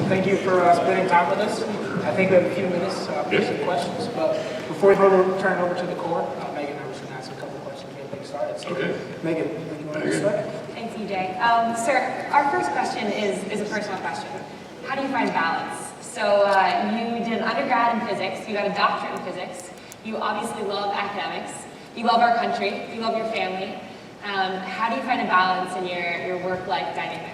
Thank you for spending time with us. I think we have a few minutes for some questions, but before we turn it over to the Corps, Megan and I was going to ask a couple questions to get things started. So, Okay. Megan, do you want to start? Thanks, EJ. Sir, our first question is a personal question. How do you find balance? So you did an undergrad in physics, you got a doctorate in physics, you obviously love academics, you love our country, you love your family. How do you find a balance in your work-life dynamic?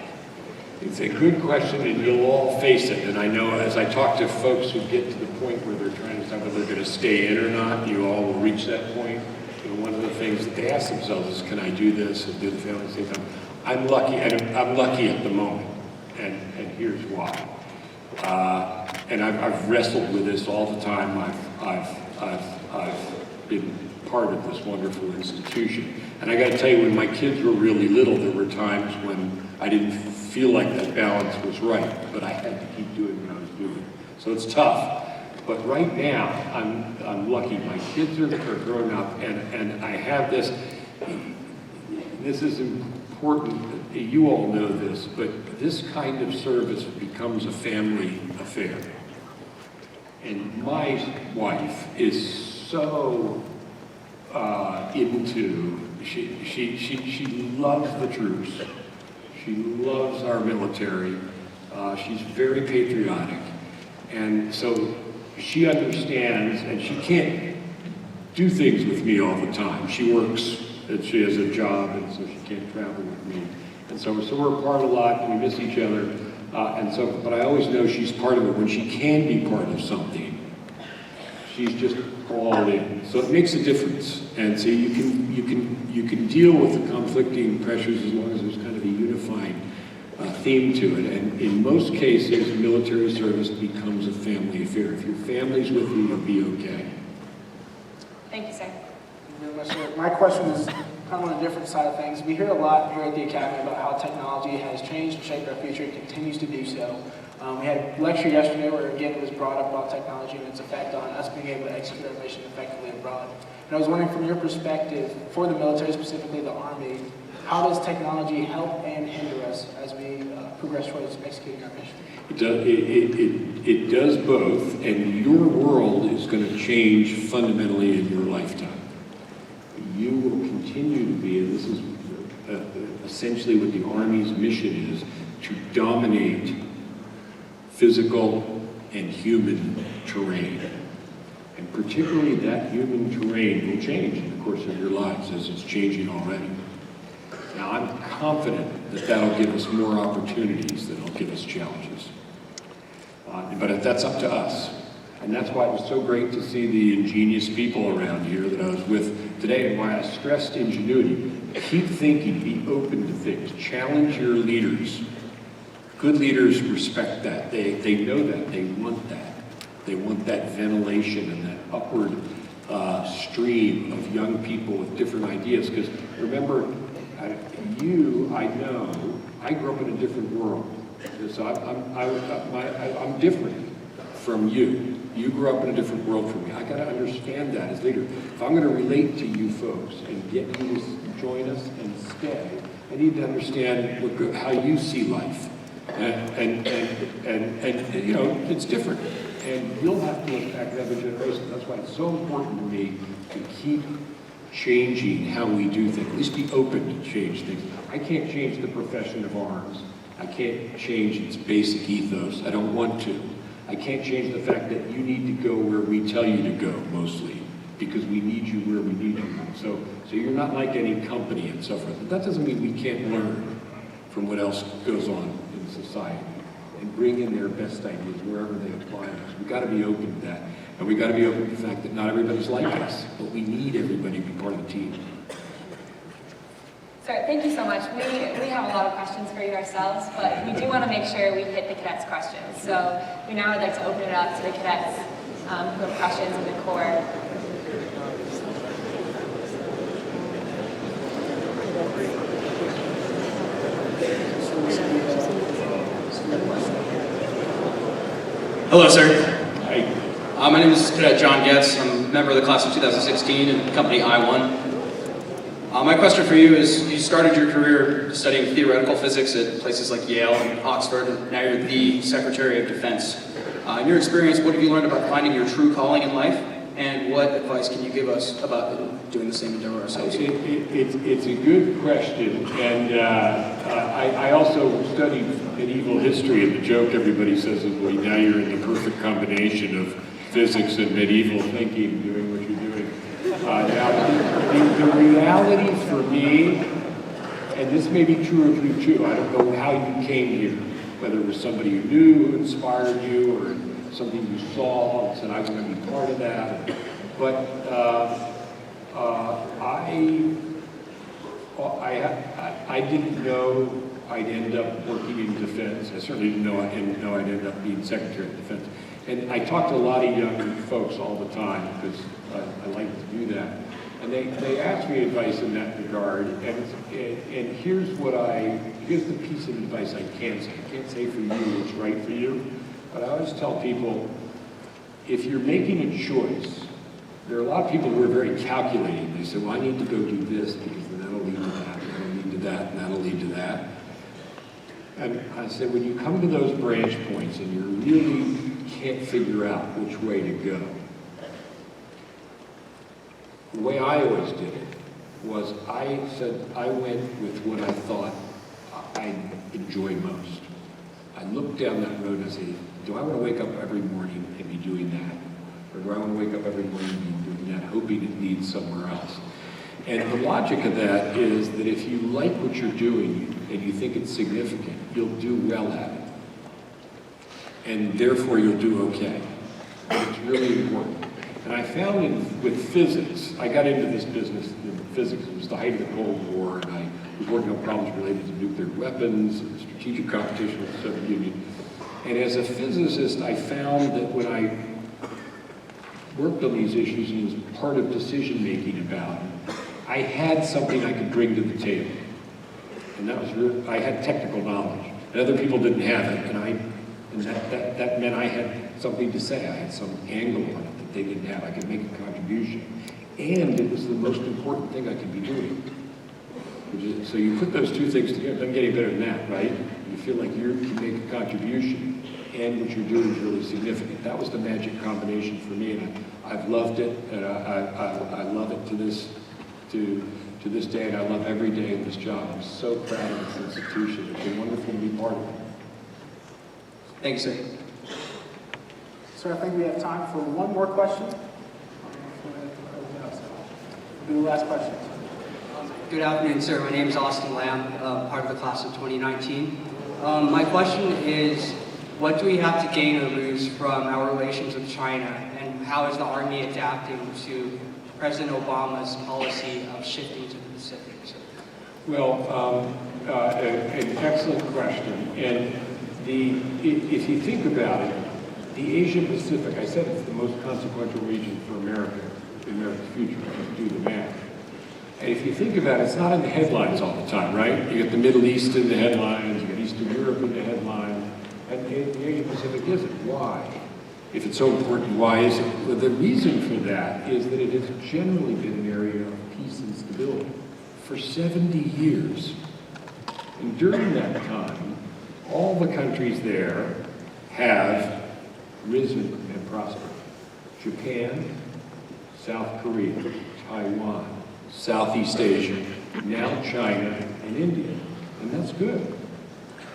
It's a good question, and you'll all face it. And I know as I talk to folks who get to the point where they're trying to decide whether they're going to stay in or not, you all will reach that point. You know, one of the things that they ask themselves is, can I do this and do the family at the same time? I'm lucky, and I'm lucky at the moment, and here's why. And I've wrestled with this all the time. I've been part of this wonderful institution. And I got to tell you, when my kids were really little, there were times when I didn't feel like that balance was right, but I had to keep doing what I was doing. So it's tough. But right now, I'm lucky. My kids are grown up, and I have this. This is important. You all know this, but this kind of service becomes a family affair. And my wife is so into. She loves the troops. She loves our military. She's very patriotic. And so she understands, and she can't do things with me all the time. She works, and she has a job, and so she can't travel with me. And so we're apart a lot, and we miss each other. But I always know she's part of it. When she can be part of something, she's just all in. So it makes a difference. And so you can deal with the conflicting pressures as long as there's kind of a unifying theme to it. And in most cases, military service becomes a family affair. If your family's with you, you'll be okay. Thank you, sir. My question is kind of on a different side of things. We hear a lot here at the Academy about how technology has changed and shaped our future and continues to do so. We had a lecture yesterday where, again, it was brought up about technology and its effect on us being able to execute our mission effectively abroad. And I was wondering, from your perspective, for the military, specifically the Army, how does technology help and hinder us as we progress towards executing our mission? It does both, and your world is going to change fundamentally in your lifetime. You will continue to be, and this is essentially what the Army's mission is, to dominate physical and human terrain. And particularly that human terrain will change in the course of your lives, as it's changing already. Now, I'm confident that that'll give us more opportunities than it'll give us challenges. But that's up to us. And that's why it was so great to see the ingenious people around here that I was with today, and why I stressed ingenuity. Keep thinking, be open to things, challenge your leaders. Good leaders respect that. They know that. They want that. They want that ventilation and that upward stream of young people with different ideas. Because remember, I know, I grew up in a different world. So I'm different from you. You grew up in a different world from me. I got to understand that as leader. If I'm going to relate to you folks and get you to join us and stay, I need to understand how you see life. And you know, it's different. And you'll have to impact another generation. That's why it's so important to me to keep changing how we do things. At least be open to change things. I can't change the profession of arms. I can't change its basic ethos. I don't want to. I can't change the fact that you need to go where we tell you to go, mostly, because we need you where we need you. So you're not like any company and so forth. But that doesn't mean we can't learn from what else goes on in society and bring in their best ideas wherever they apply us. We've got to be open to that. And we've got to be open to the fact that not everybody's like us, but we need everybody to be part of the team. Sir, thank you so much. We have a lot of questions for you ourselves, but we do want to make sure we hit the cadets' questions. So we now would like to open it up to the cadets who have questions in the Corps. Hello, sir. Hi. My name is Cadet John Getz. I'm a member of the class of 2016 in company I-1. My question for you is, you started your career studying theoretical physics at places like Yale and Oxford, and now you're the Secretary of Defense. In your experience, what have you learned about finding your true calling in life, and what advice can you give us about doing the same endeavor ourselves? It's a good question, and I also studied medieval history, and the joke everybody says is, well, now you're in the perfect combination of physics and medieval thinking, doing what you're doing. Now, the reality for me, and this may be true of you too, I don't know how you came here, whether it was somebody you knew who inspired you, or something you saw and said, I want to be part of that. But I didn't know I'd end up working in defense. I certainly didn't know I'd end up being Secretary of Defense. And I talk to a lot of young folks all the time because I like to do that. And they ask me advice in that regard. And here's the piece of advice I can say. I can't say for you what's right for you. But I always tell people, if you're making a choice, there are a lot of people who are very calculating. They say, well, I need to go do this because then that'll lead to that, and that'll lead to that, and that'll lead to that. And I said, when you come to those branch points and you really can't figure out which way to go, the way I always did it was I said I went with what I thought I'd enjoy most. I looked down that road and I said, do I want to wake up every morning and be doing that? Or do I want to wake up every morning and be doing that, hoping it leads somewhere else? And the logic of that is that if you like what you're doing and you think it's significant, you'll do well at it. And therefore you'll do okay. It's really important. And I found with physics, I got into this business in physics. It was the height of the Cold War, and I was working on problems related to nuclear weapons and strategic competition with the Soviet Union. And as a physicist, I found that when I worked on these issues and was part of decision-making about them, I had something I could bring to the table. And that was I had technical knowledge. And other people didn't have it, and that meant I had something to say. I had some angle on it that they didn't have. I could make a contribution. And it was the most important thing I could be doing. So you put those two things together, it doesn't get any better than that, right? You feel like you can make a contribution, and what you're doing is really significant. That was the magic combination for me, and I've loved it, and I love it to this day, and I love every day of this job. I'm so proud of this institution. It's been wonderful to be part of it. Thanks, sir. So I think we have time for one more question. Do the last question. Good afternoon, sir. My name is Austin Lamb, part of the class of 2019. My question is, what do we have to gain or lose from our relations with China, and how is the Army adapting to President Obama's policy of shifting to the Pacific? Well, an excellent question. And if you think about it, the Asia Pacific, I said it's the most consequential region for America, in America's future. Just do the math. And if you think about it, it's not in the headlines all the time, right? You get the Middle East in the headlines, you get Eastern Europe in the headlines, and the Asia Pacific isn't. Why? If it's so important, why is it? Well, the reason for that is that it has generally been an area of peace and stability for 70 years. And during that time, all the countries there have risen and prospered. Japan, South Korea, Taiwan, Southeast Asia, now China and India. And that's good.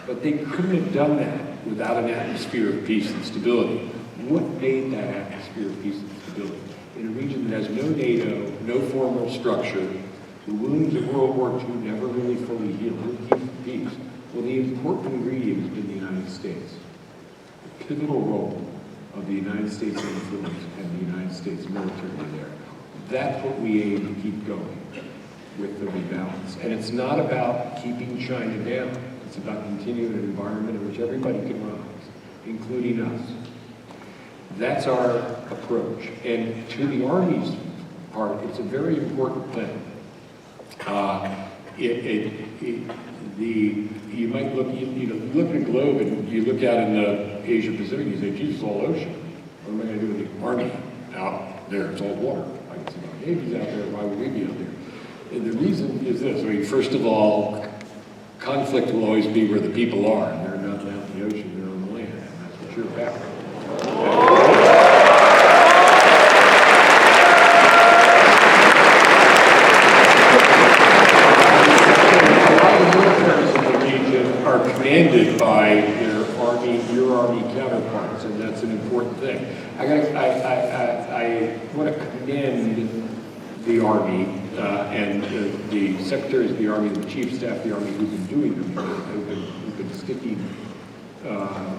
But they couldn't have done that without an atmosphere of peace and stability. What made that atmosphere of peace and stability? In a region that has no NATO, no formal structure, the wounds of World War II never really fully healed, no peace. Well, the important ingredient has been the United States. The pivotal role of the United States influence and the United States military there. That's what we aim to keep going with the rebalance. And it's not about keeping China down. It's about continuing an environment in which everybody can rise, including us. That's our approach. And to the Army's part, it's a very important thing. You might look, you look at a globe and you look out in the Asia Pacific and you say, geez, it's all ocean. What am I going to do with the Army out there? It's all water. I can see my navies out there. Why would we be out there? And the reason is this, I mean, first of all, conflict will always be where the people are, and they're not out in the ocean, they're on the land, and that's what you're about. Are commanded by your army counterparts, and that's an important thing. I want to commend the Army and the Secretaries of the Army and the Chief Staff of the Army who've been doing them, who've been sticking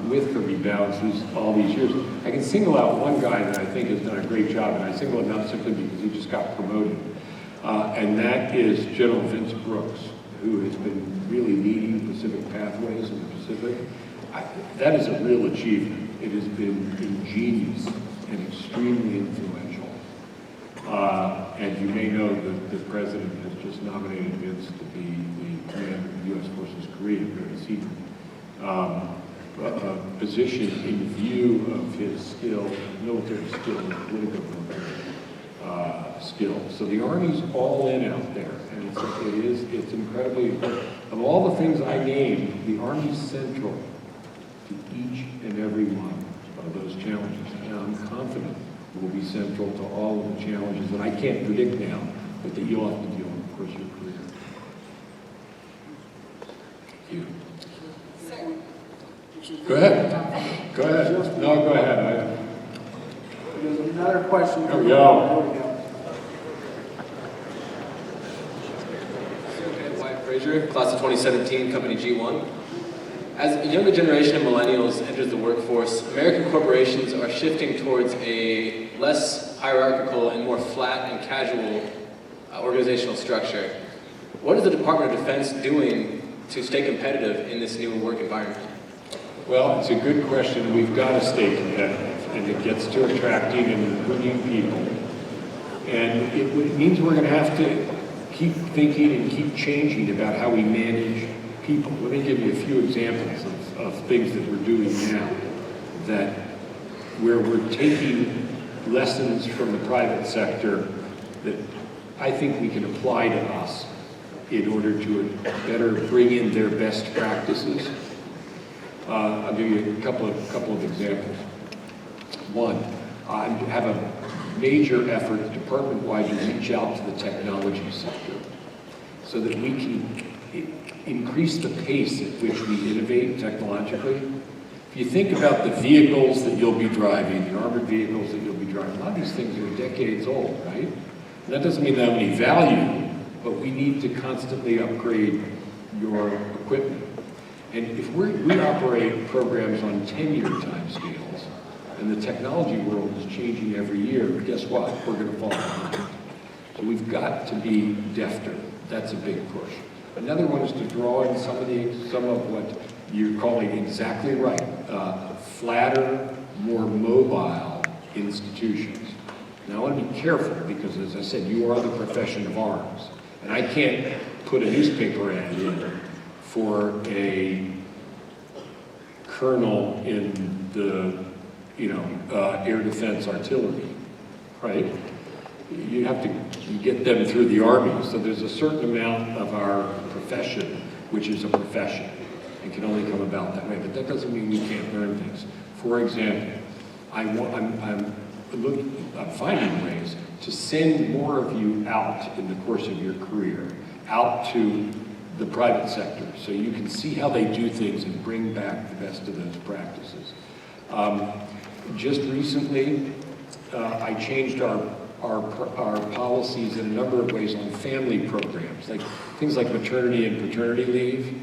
with the rebounds all these years. I can single out one guy that I think has done a great job, and I single him out simply because he just got promoted, and that is General Vince Brooks, who has been really leading Pacific Pathways in the Pacific. That is a real achievement. It has been ingenious and extremely influential. And you may know that the President has just nominated Vince to be the commander of the U.S. Forces Korea, very senior position in view of his skill, military skill, and political military skill. So the Army's all in out there, and it's incredibly important. Of all the things I named, the Army's central to each and every one of those challenges, and I'm confident it will be central to all of the challenges that I can't predict now, but that you'll have to deal with, of course, your career. Thank you. Go ahead. Go ahead. No, go ahead. There's another question. There we go. Class of 2017, Company G1. As a younger generation of millennials enters the workforce, American corporations are shifting towards a less hierarchical and more flat and casual organizational structure. What is the Department of Defense doing to stay competitive in this new work environment? Well, it's a good question. We've got to stay competitive, and it gets to attracting and recruiting people. And it means we're going to have to keep thinking and keep changing about how we manage people. Let me give you a few examples of things that we're doing now where we're taking lessons from the private sector that I think we can apply to us in order to better bring in their best practices. I'll give you a couple of examples. One, I have a major effort department-wide to reach out to the technology sector so that we can increase the pace at which we innovate technologically. If you think about the vehicles that you'll be driving, the armored vehicles that you'll be driving, a lot of these things are decades old, right? And that doesn't mean they have any value, but we need to constantly upgrade your equipment. And if we operate programs on 10-year timescales, and the technology world is changing every year, guess what? We're going to fall behind. So we've got to be defter. That's a big push. Another one is to draw in some of what you're calling exactly right, flatter, more mobile institutions. Now I want to be careful because, as I said, you are the profession of arms, and I can't put a newspaper ad in for a colonel in the air defense artillery, right? You have to get them through the Army. So there's a certain amount of our profession, which is a profession, and can only come about that way. But that doesn't mean we can't learn things. For example, I'm finding ways to send more of you out in the course of your career, out to the private sector, so you can see how they do things and bring back the best of those practices. Just recently, I changed our policies in a number of ways on family programs, like things like maternity and paternity leave.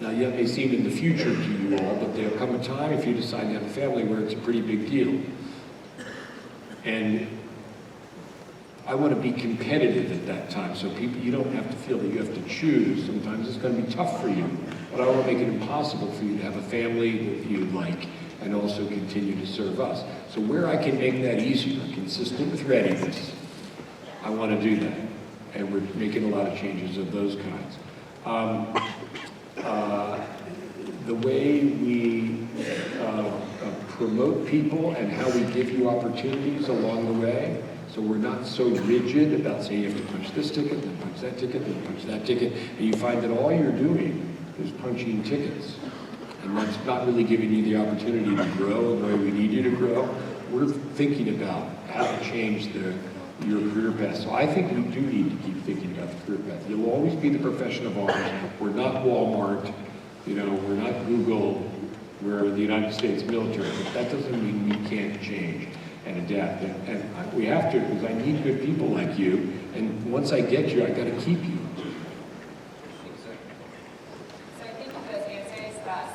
Now, that may seem in the future to you all, but there'll come a time if you decide to have a family where it's a pretty big deal. And I want to be competitive at that time, so you don't have to feel that you have to choose. Sometimes it's going to be tough for you, but I want to make it impossible for you to have a family that you like and also continue to serve us. So where I can make that easier, consistent with readiness, I want to do that. And we're making a lot of changes of those kinds. The way we promote people and how we give you opportunities along the way. So we're not so rigid about saying you have to punch this ticket, then punch that ticket, then punch that ticket, and you find that all you're doing is punching tickets. And that's not really giving you the opportunity to grow in the way we need you to grow. We're thinking about how to change your career path. So I think we do need to keep thinking about the career path. You'll always be the profession of ours. We're not Walmart, we're not Google, we're the United States military. But that doesn't mean we can't change and adapt. And we have to, because I need good people like you. And once I get you, I got to keep you.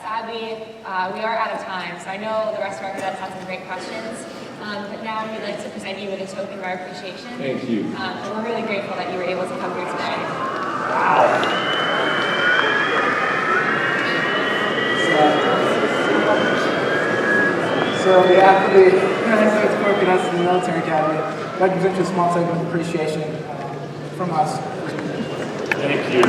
Sadly, we are out of time, so I know the rest of our cadets had some great questions, but now we'd like to present you with a token of our appreciation. Thank you. And we're really grateful that you were able to come here today. So on behalf of the United States Corps of Cadets and the Military Academy, I'd like to present you a small token of appreciation from us. Thank you.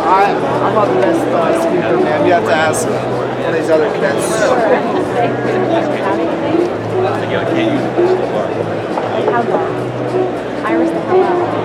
I'm not the best speaker, man. You have to ask one of these other cadets. How long? Iris the hell out.